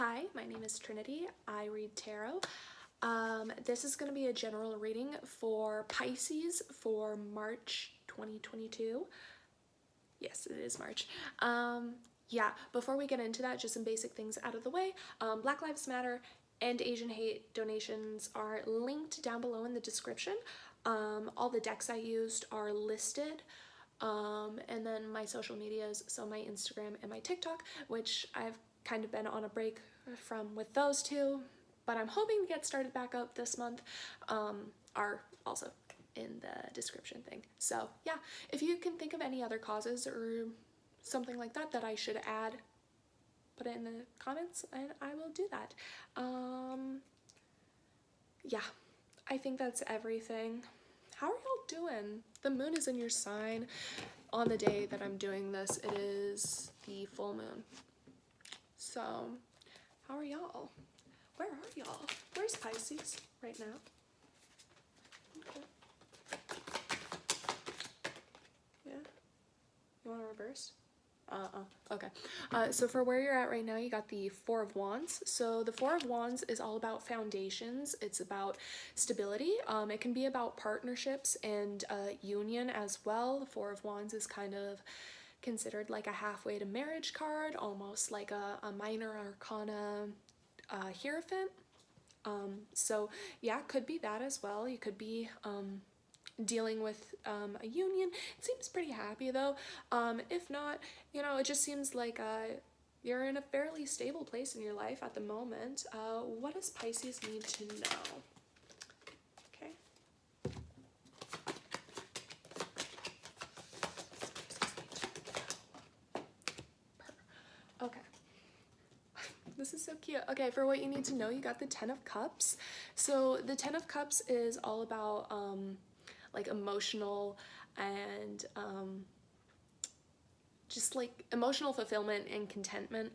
Hi, my name is Trinity. I read tarot. This is going to be a general reading for Pisces for March 2022. Yes, it is March. Yeah, before we get into that, just some basic things out of the way. Black Lives Matter and Asian hate donations are linked down below in the description. All the decks I used are listed. And then my social medias, so my Instagram and my TikTok, which I've kind of been on a break from with those two, but I'm hoping to get started back up this month, are also in the description thing. So yeah, if you can think of any other causes or something like that that I should add, put it in the comments and I will do that. Yeah, I think that's everything. How are y'all doing? The moon is in your sign. On the day that I'm doing this, it is the full moon. So, how are y'all? Where are y'all? Where's Pisces right now? Okay. Yeah? You want to reverse? Okay. So for where you're at right now, you got the Four of Wands. So the Four of Wands is all about foundations. It's about stability. It can be about partnerships and union as well. The Four of Wands is kind of considered like a halfway to marriage card, almost like a minor arcana hierophant. So yeah, could be that as well. You could be dealing with a union. It seems pretty happy though. If not, you know, it just seems like you're in a fairly stable place in your life at the moment. What does Pisces need to know? Okay. Okay. This is so cute. Okay, for what you need to know, you got the Ten of Cups. So the Ten of Cups is all about like emotional and just like emotional fulfillment and contentment.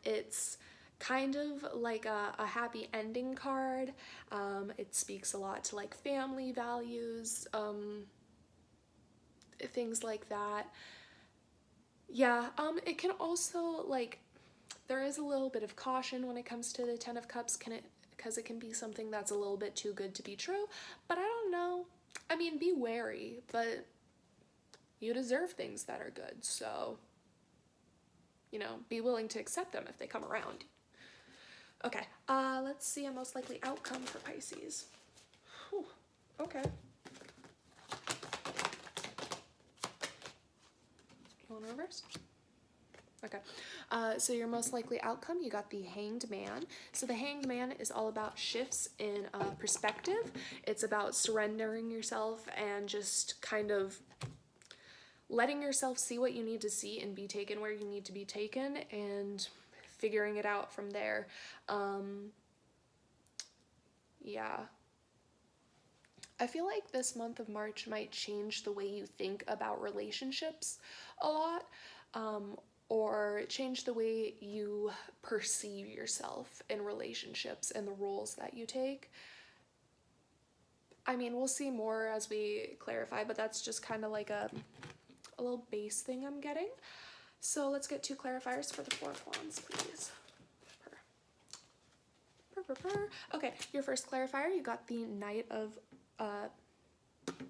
It's kind of like a happy ending card. It speaks a lot to like family values, things like that. Yeah, it can also like, there is a little bit of caution when it comes to the Ten of Cups, because it can be something that's a little bit too good to be true, but I don't know. I mean, be wary, but you deserve things that are good, so, you know, be willing to accept them if they come around. Okay, let's see a most likely outcome for Pisces. Whew. Okay. You want to reverse? Okay, so your most likely outcome, you got the Hanged Man. So the Hanged Man is all about shifts in perspective. It's about surrendering yourself and just kind of letting yourself see what you need to see and be taken where you need to be taken and figuring it out from there. Yeah. I feel like this month of March might change the way you think about relationships a lot. Or change the way you perceive yourself in relationships and the roles that you take. I mean, we'll see more as we clarify, but that's just kind of like a little base thing I'm getting. So let's get two clarifiers for the Four of Wands, please. Okay, your first clarifier, you got the Knight of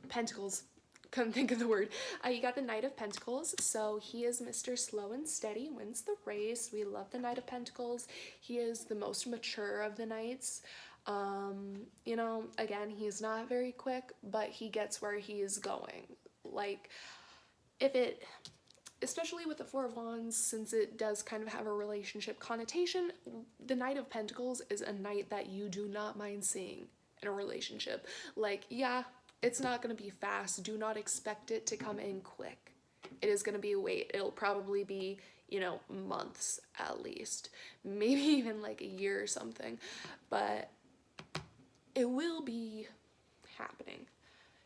Pentacles. Couldn't think of the word. You got the Knight of Pentacles. So he is Mr. Slow and Steady, wins the race. We love the Knight of Pentacles. He is the most mature of the knights. You know, again, he's not very quick, but he gets where he is going. Like, especially with the Four of Wands, since it does kind of have a relationship connotation, the Knight of Pentacles is a knight that you do not mind seeing in a relationship. Like, yeah, it's not going to be fast. Do not expect it to come in quick. It is going to be a wait. It'll probably be, you know, months at least. Maybe even like a year or something. But it will be happening.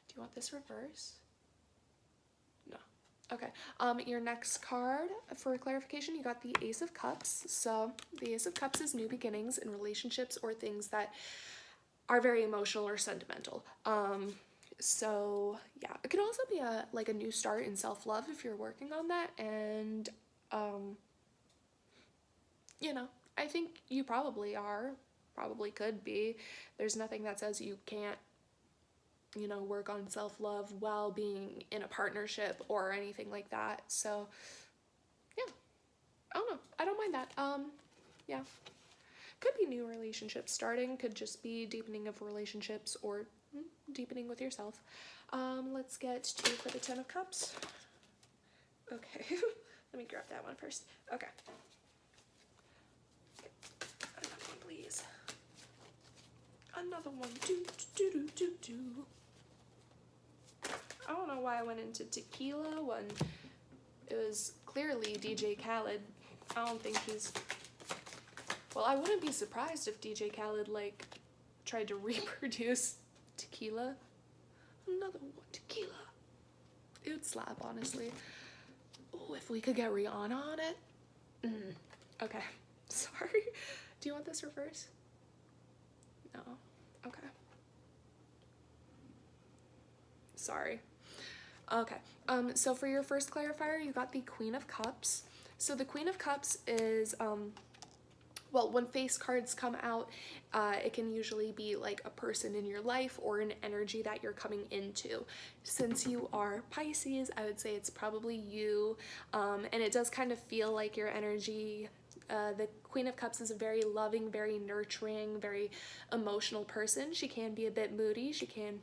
Do you want this reverse? No. Okay. Your next card for clarification, you got the Ace of Cups. So the Ace of Cups is new beginnings in relationships or things that are very emotional or sentimental. So yeah, it can also be a new start in self-love if you're working on that, and you know, I think you probably are, probably could be. There's nothing that says you can't, you know, work on self-love while being in a partnership or anything like that. So, yeah, I don't know. I don't mind that. Yeah. Could be new relationships starting, could just be deepening of relationships or deepening with yourself. Let's get 2 for the 10 of Cups. Okay, let me grab that one first. Okay. Another one, please. Another one. I don't know why I went into tequila when it was clearly DJ Khaled. I don't think he's... Well, I wouldn't be surprised if DJ Khaled, like, tried to reproduce tequila. Another one, tequila. It would slap, honestly. Oh, if we could get Rihanna on it. Okay, sorry. Do you want this reverse? No. Okay. Sorry. Okay, so for your first clarifier, you got the Queen of Cups. So the Queen of Cups is, well, when face cards come out, it can usually be like a person in your life or an energy that you're coming into. Since you are Pisces, I would say it's probably you, and it does kind of feel like your energy. The Queen of Cups is a very loving, very nurturing, very emotional person. She can be a bit moody. She can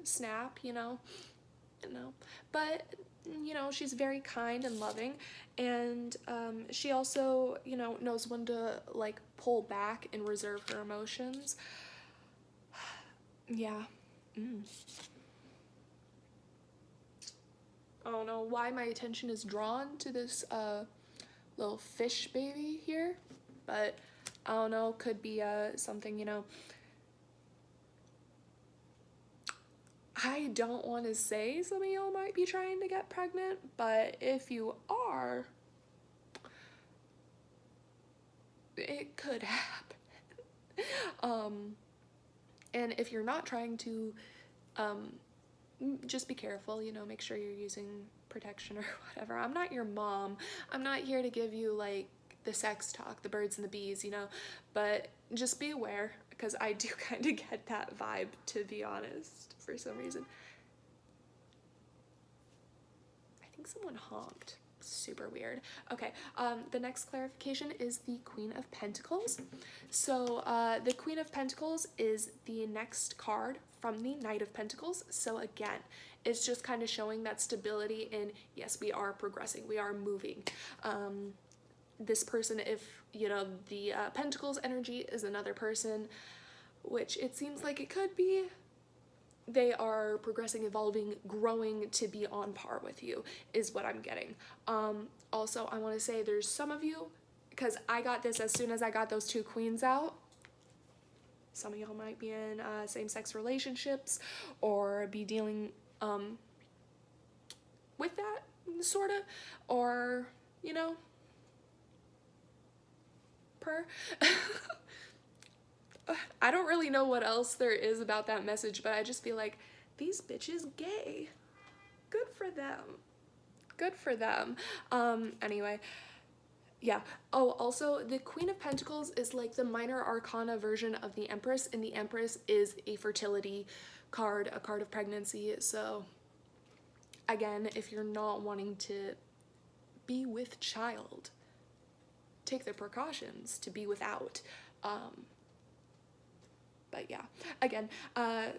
snap, you know, but you know, she's very kind and loving, and she also, you know, knows when to like pull back and reserve her emotions. Yeah. I don't know why my attention is drawn to this little fish baby here, but I don't know, could be something, you know. I don't want to say some of y'all might be trying to get pregnant, but if you are, it could happen. And if you're not trying to, just be careful, you know, make sure you're using protection or whatever. I'm not your mom. I'm not here to give you like the sex talk, the birds and the bees, you know, but just be aware, because I do kind of get that vibe, to be honest, for some reason. I think someone honked. Super weird. Okay, the next clarification is the Queen of Pentacles. So the Queen of Pentacles is the next card from the Knight of Pentacles. So again, it's just kind of showing that stability in, yes, we are progressing, we are moving. This person, if, you know, the Pentacles energy is another person, which it seems like it could be, they are progressing, evolving, growing to be on par with you, is what I'm getting. Also, I want to say there's some of you, because I got this as soon as I got those 2 queens out. Some of y'all might be in same-sex relationships or be dealing with that, sort of, or, you know, I don't really know what else there is about that message, but I just feel like these bitches gay. Good for them. Good for them. Anyway, yeah. Oh, also, the Queen of Pentacles is like the minor arcana version of the Empress, and the Empress is a fertility card, a card of pregnancy. So, again, if you're not wanting to be with child, take the precautions to be without. But yeah, again, I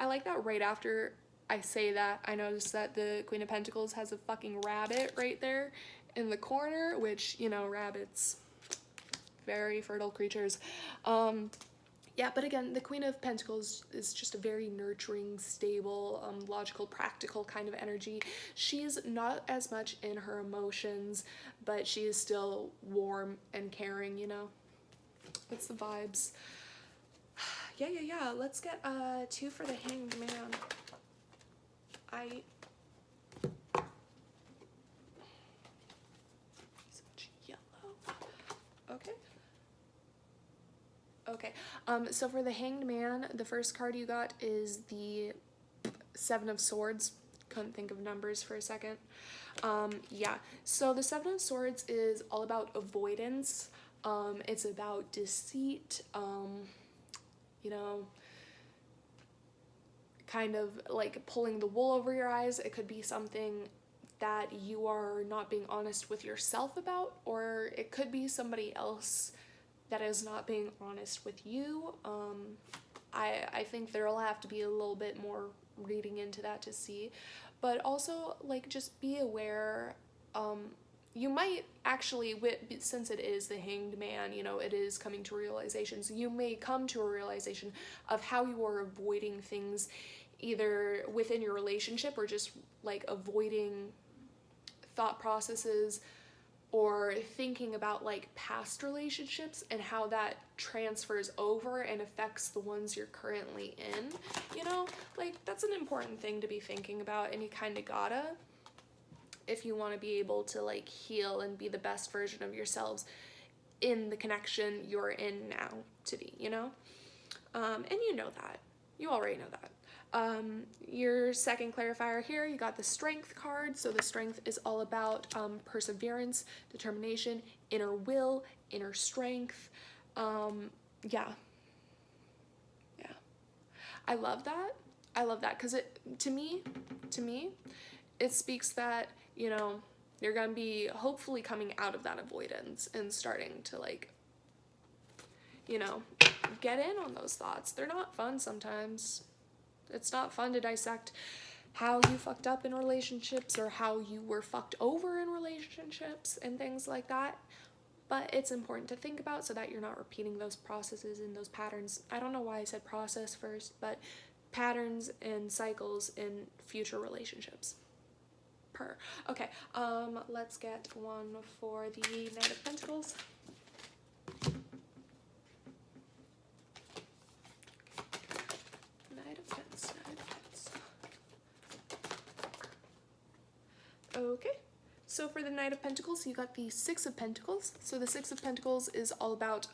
like that right after I say that, I noticed that the Queen of Pentacles has a fucking rabbit right there in the corner, which, you know, rabbits, very fertile creatures. Yeah, but again, the Queen of Pentacles is just a very nurturing, stable, logical, practical kind of energy. She's not as much in her emotions, but she is still warm and caring, you know? That's the vibes. Yeah. Let's get 2 for the Hanged Man. Such yellow. Okay. So for the Hanged Man, the first card you got is the 7 of Swords, couldn't think of numbers for a second. Yeah, so the Seven of Swords is all about avoidance. It's about deceit, you know, kind of like pulling the wool over your eyes. It could be something that you are not being honest with yourself about, or it could be somebody else that is not being honest with you. I think there'll have to be a little bit more reading into that to see, but also like just be aware. You might actually, since it is the Hanged Man, you know, it is coming to realizations. You may come to a realization of how you are avoiding things either within your relationship or just like avoiding thought processes or thinking about like past relationships and how that transfers over and affects the ones you're currently in, you know, like that's an important thing to be thinking about, and you kind of gotta, if you want to be able to like heal and be the best version of yourselves in the connection you're in now to be, you know, and you know that, you already know that. Your second clarifier here, you got the Strength card. So the Strength is all about perseverance, determination, inner will, inner strength. Yeah. I love that. I love that because it, to me, it speaks that, you know, you're gonna be hopefully coming out of that avoidance and starting to like, you know, get in on those thoughts. They're not fun sometimes. It's not fun to dissect how you fucked up in relationships or how you were fucked over in relationships and things like that. But it's important to think about so that you're not repeating those processes and those patterns. I don't know why I said process first, but patterns and cycles in future relationships. Okay, let's get one for the Knight of Pentacles. Okay, so for the Knight of Pentacles, you got the Six of Pentacles. So the Six of Pentacles is all about,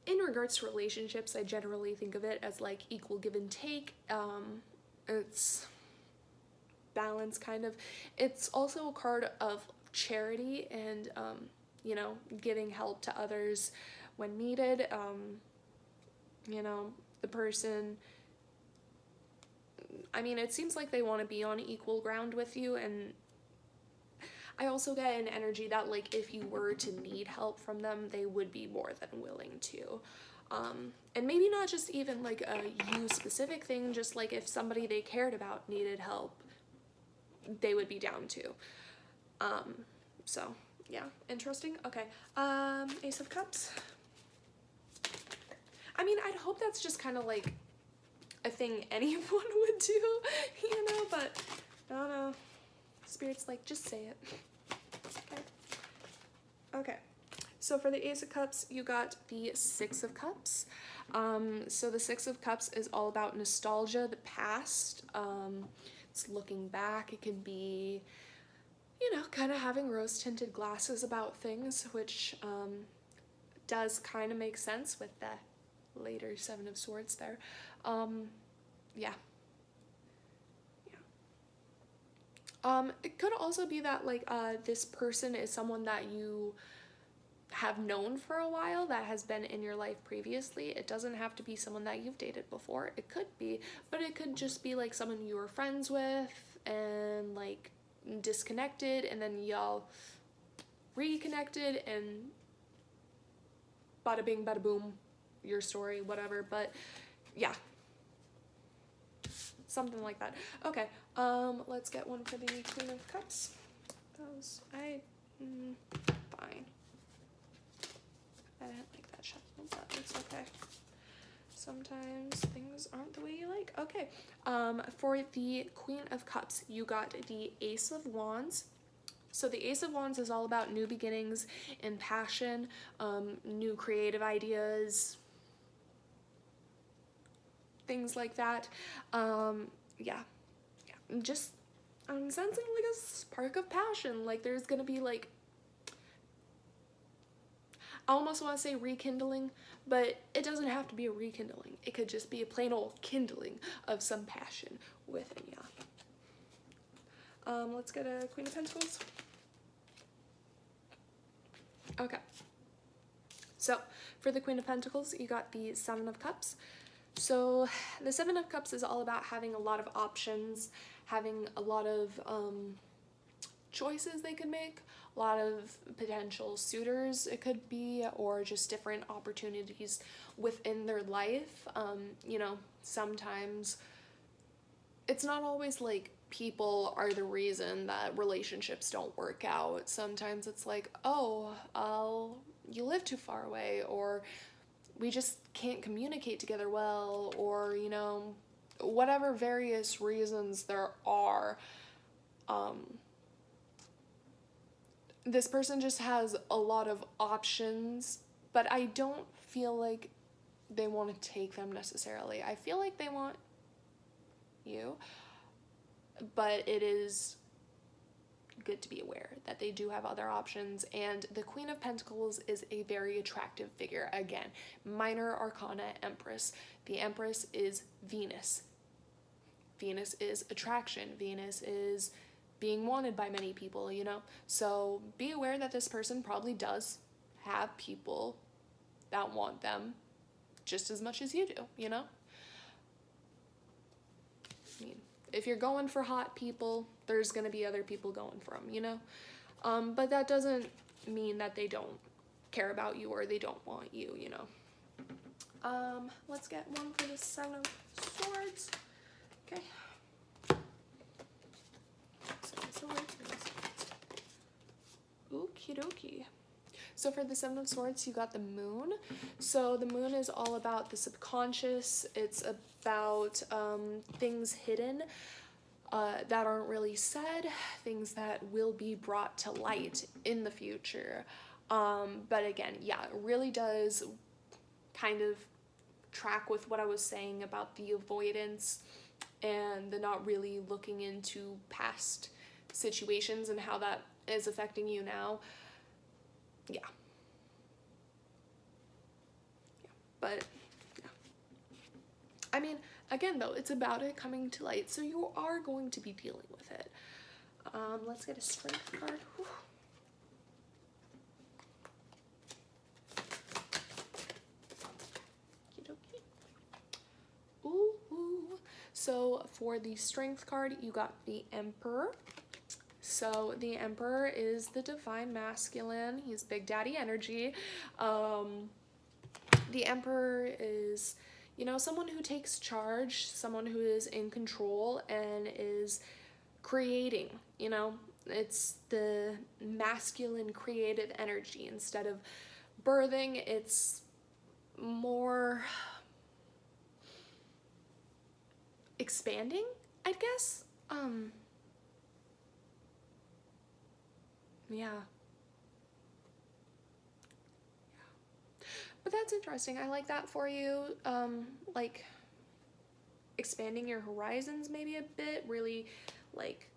in regards to relationships, I generally think of it as like equal give and take. It's balance, kind of. It's also a card of charity and, you know, giving help to others when needed. You know, the person, I mean, it seems like they want to be on equal ground with you, and I also get an energy that, like, if you were to need help from them, they would be more than willing to. And maybe not just even, like, a you-specific thing, just, like, if somebody they cared about needed help, they would be down to. So, yeah, interesting. Okay, Ace of Cups. I mean, I'd hope that's just kind of, like, a thing anyone would do, you know, but I don't know. Spirit's like, just say it. Okay. So for the Ace of Cups, you got the Six of Cups. So the Six of Cups is all about nostalgia, the past. It's looking back. It can be, you know, kind of having rose-tinted glasses about things, which does kind of make sense with the later Seven of Swords there. Yeah. It could also be that, like, this person is someone that you have known for a while, that has been in your life previously. It doesn't have to be someone that you've dated before. It could be, but it could just be, like, someone you were friends with and, like, disconnected, and then y'all reconnected, and bada bing, bada boom, your story, whatever. But, yeah. Something like that. Okay, let's get one for the Queen of Cups. Fine. I didn't like that shuffle, but it's okay. Sometimes things aren't the way you like. Okay, for the Queen of Cups, you got the Ace of Wands. So the Ace of Wands is all about new beginnings and passion, new creative ideas, things like that. Yeah, just, I'm sensing like a spark of passion. Like there's gonna be like, I almost want to say rekindling, but it doesn't have to be a rekindling. It could just be a plain old kindling of some passion within you. Let's get a Queen of Pentacles. Okay. So, for the Queen of Pentacles, you got the Seven of Cups. So, the Seven of Cups is all about having a lot of options, having a lot of choices they could make, a lot of potential suitors it could be, or just different opportunities within their life. You know, sometimes it's not always like people are the reason that relationships don't work out. Sometimes it's like, oh, you live too far away, or we just can't communicate together well, or, you know, whatever various reasons there are. This person just has a lot of options, but I don't feel like they want to take them necessarily. I feel like they want you, but it is good to be aware that they do have other options. And the Queen of Pentacles is a very attractive figure. Again, minor arcana Empress. The Empress is Venus. Venus is attraction. Venus is being wanted by many people, you know? So be aware that this person probably does have people that want them just as much as you do, you know? I mean, if you're going for hot people, there's gonna be other people going for them, you know? But that doesn't mean that they don't care about you or they don't want you, you know? Let's get one for the Seven of Swords. Okay. Okie dokie. So for the Seven of Swords, you got the Moon. So the Moon is all about the subconscious. It's about things hidden that aren't really said, things that will be brought to light in the future. But again, yeah, it really does kind of track with what I was saying about the avoidance and the not really looking into past situations and how that is affecting you now. Yeah. But yeah. I mean, again though, it's about it coming to light, so you are going to be dealing with it. Let's get a Strength card. Whew. Ooh. So for the Strength card, you got the Emperor. So the Emperor is the divine masculine. He's Big Daddy energy. The Emperor is, you know, someone who takes charge, someone who is in control and is creating, you know. It's the masculine creative energy. Instead of birthing, it's more expanding, I guess. Yeah. But that's interesting. I like that for you. Like expanding your horizons maybe a bit, really like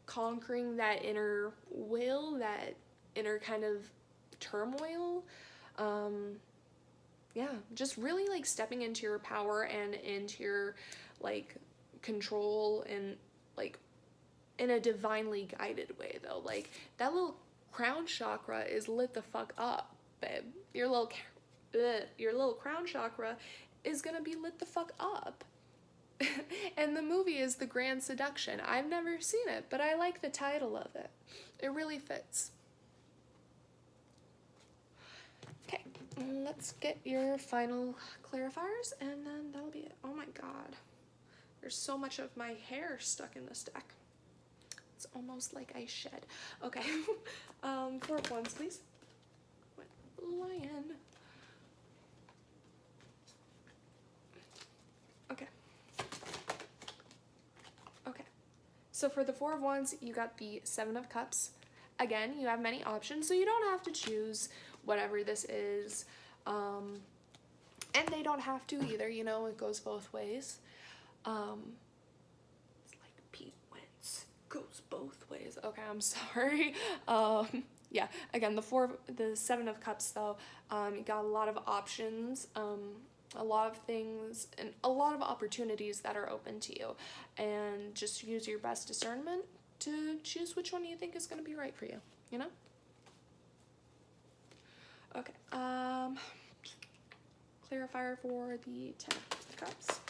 conquering that inner will, that inner kind of turmoil. Yeah, just really like stepping into your power and into your like control and like in a divinely guided way though. Like that little crown chakra is lit the fuck up, babe. Your little crown chakra is gonna be lit the fuck up. And the movie is The Grand Seduction. I've never seen it, but I like the title of it. It really fits. Okay, let's get your final clarifiers and then that'll be it. Oh my god. There's so much of my hair stuck in this deck. It's almost like I shed. Okay. 4 of Wands, please. Lion. Okay. Okay. So for the 4 of Wands, you got the 7 of Cups. Again, you have many options, so you don't have to choose whatever this is. And they don't have to either, you know, it goes both ways. It's like Pete Wentz, goes both ways. Okay, I'm sorry. yeah, again, the Seven of Cups, though, you got a lot of options, a lot of things, and a lot of opportunities that are open to you, and just use your best discernment to choose which one you think is going to be right for you, you know? Okay, clarifier for the Ten of Cups.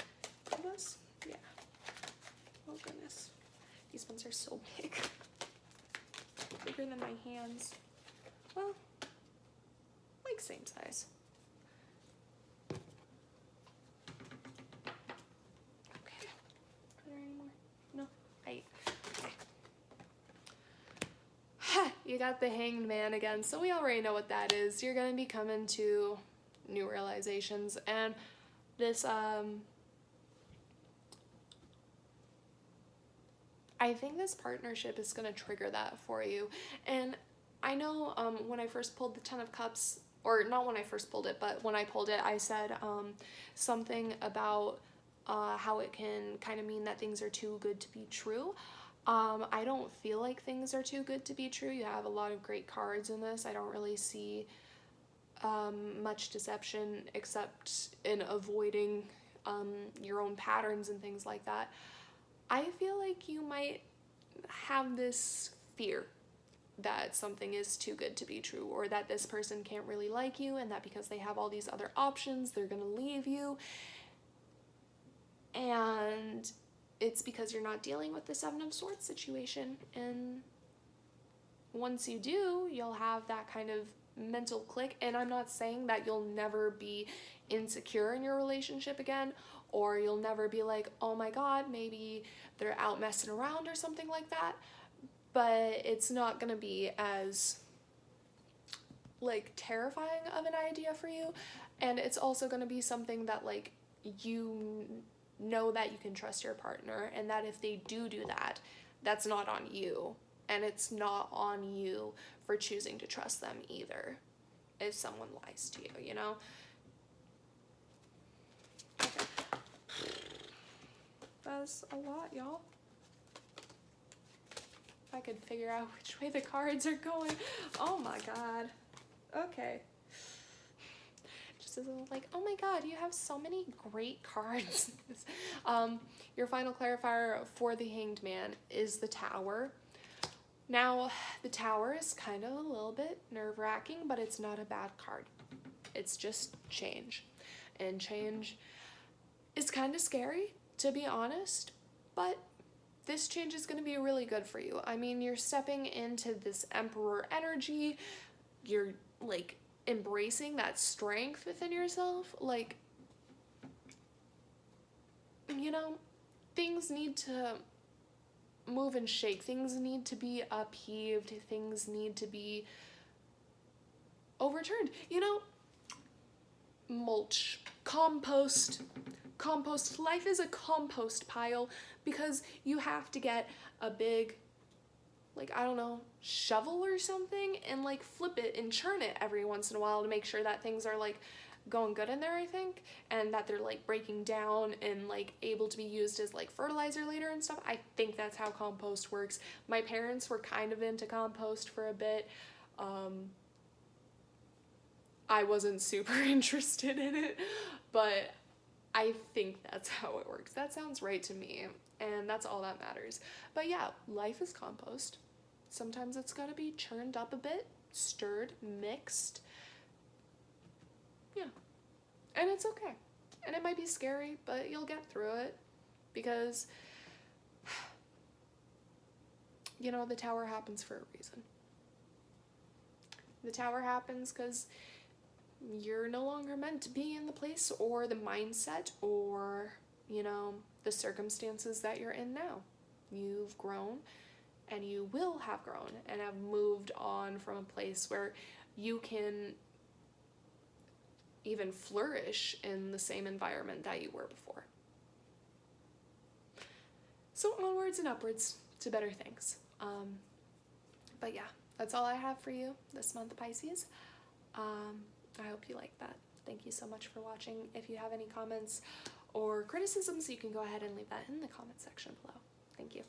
This? Yeah. Oh goodness. These ones are so big. Bigger than my hands. Well, like same size. Okay. Are there any more? No? Okay. You got the Hanged Man again, so we already know what that is. You're going to be coming to new realizations, and this, I think this partnership is going to trigger that for you. And I know when I first pulled the Ten of Cups, or not when I first pulled it, but when I pulled it, I said something about how it can kind of mean that things are too good to be true. I don't feel like things are too good to be true. You have a lot of great cards in this. I don't really see much deception except in avoiding your own patterns and things like that. I feel like you might have this fear that something is too good to be true, or that this person can't really like you, and that because they have all these other options, they're gonna leave you. And it's because you're not dealing with the Seven of Swords situation. And once you do, you'll have that kind of mental click. And I'm not saying that you'll never be insecure in your relationship again, or you'll never be like, oh my god, maybe they're out messing around or something like that, but it's not gonna be as like terrifying of an idea for you. And it's also gonna be something that like you know that you can trust your partner, and that if they do that, that's not on you, and it's not on you for choosing to trust them either if someone lies to you, you know? Okay. That's a lot, y'all. If I could figure out which way the cards are going. Oh my god. Okay. Just like, oh my god, you have so many great cards. Your final clarifier for the Hanged Man is the Tower. Now, the Tower is kind of a little bit nerve-wracking, but it's not a bad card. It's just change. And change is kind of scary, to be honest, but this change is going to be really good for you. I mean, you're stepping into this Emperor energy. You're, like, embracing that strength within yourself. Like, you know, things need to move and shake. Things need to be upheaved. Things need to be overturned. You know, mulch, compost. Life is a compost pile, because you have to get a big, like, I don't know, shovel or something, and like flip it and churn it every once in a while to make sure that things are like going good in there, I think, and that they're like breaking down and like able to be used as like fertilizer later and stuff. I think that's how compost works. My parents were kind of into compost for a bit. I wasn't super interested in it, but I think that's how it works. That sounds right to me, and that's all that matters. But yeah, life is compost. Sometimes it's gotta be churned up a bit, stirred, mixed. Yeah. And it's okay. And it might be scary, but you'll get through it, because, you know, the Tower happens for a reason. The Tower happens because you're no longer meant to be in the place or the mindset or, you know, the circumstances that you're in now. You've grown, and you will have grown and have moved on from a place where you can even flourish in the same environment that you were before. So onwards and upwards to better things. But yeah, that's all I have for you this month, Pisces. I hope you like that. Thank you so much for watching. If you have any comments or criticisms, you can go ahead and leave that in the comment section below. Thank you.